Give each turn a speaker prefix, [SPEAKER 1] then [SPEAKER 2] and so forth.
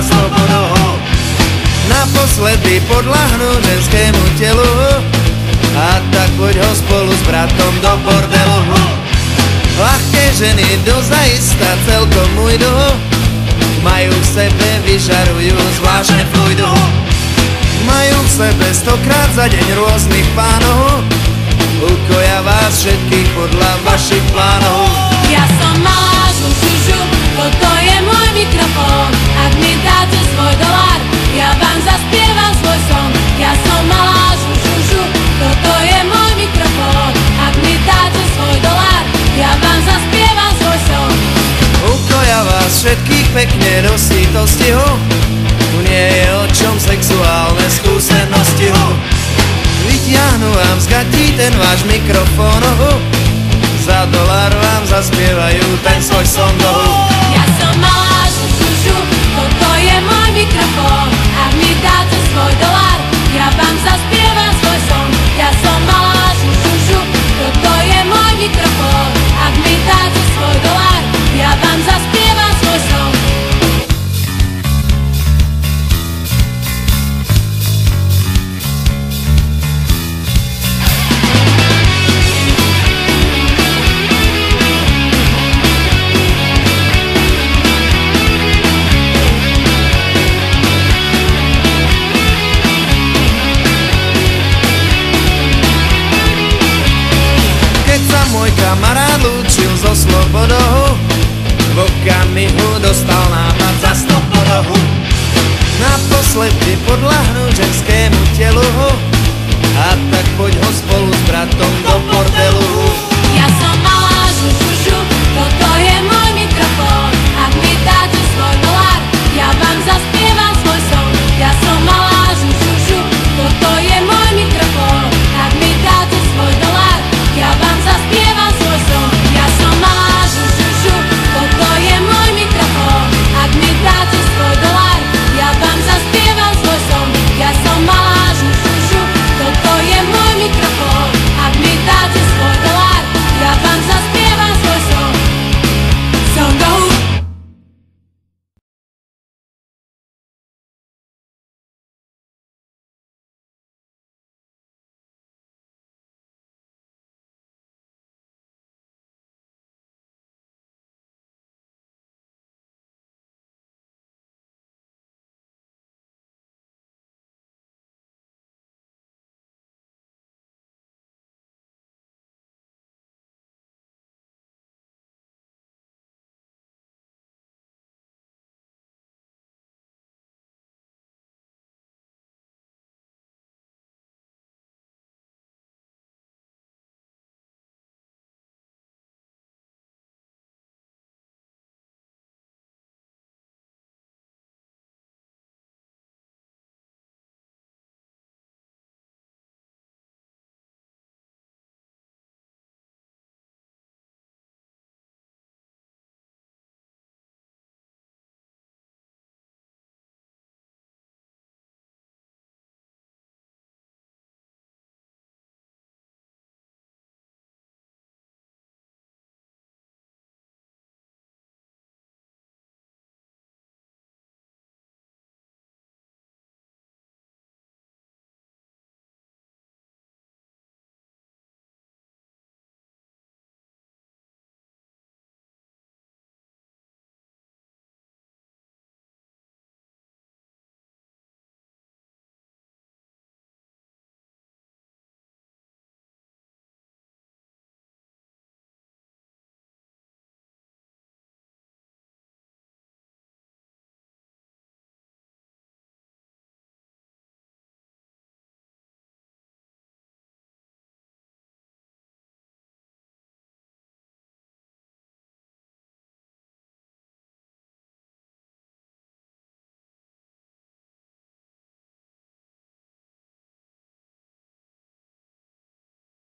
[SPEAKER 1] za slobodou. Naposledy podľahnúť ženskému telu, a tak poď ho spolu s bratom do bordelu. Ľahké ženy dozaista celkom ujdu, majú v sebe, vyžarujú zvláštne fluidu. Majú v sebe 100-krát za deň rôznych pánov, ukoja vás všetkých podľa vašich plánov.
[SPEAKER 2] Ja som malá žužužu, toto je môj mikrofón. Ak mi dáte svoj dolár, ja vám zaspievam svoj song. Ja som malá žužužu, toto je môj mikrofón. Ak mi dáte svoj dolár, ja vám zaspievam svoj song.
[SPEAKER 1] Ukoja vás všetkých pekne do sítosti, tu nie je o čom sexuálne skúsenosti. Vytiahnu vám z gatí ten váš mikrofón, za dolár vám zaspievajú ten svoj song.
[SPEAKER 2] Ja som malá žužužu, toto je môj mikrofón. Ak mi dáte svoj dolár, ja vám zaspievam svoj song. Ja som malá žužužu, toto je môj mikrofón. Ak mi dáte svoj dolár, ja vám zaspievam svoj song.
[SPEAKER 1] Môj kamarát lúčil so slobodou, v okamihu dostal nápad za 100 bodov. Naposledy podľahnúť ženskému telu, a tak poď ho spolu s bratom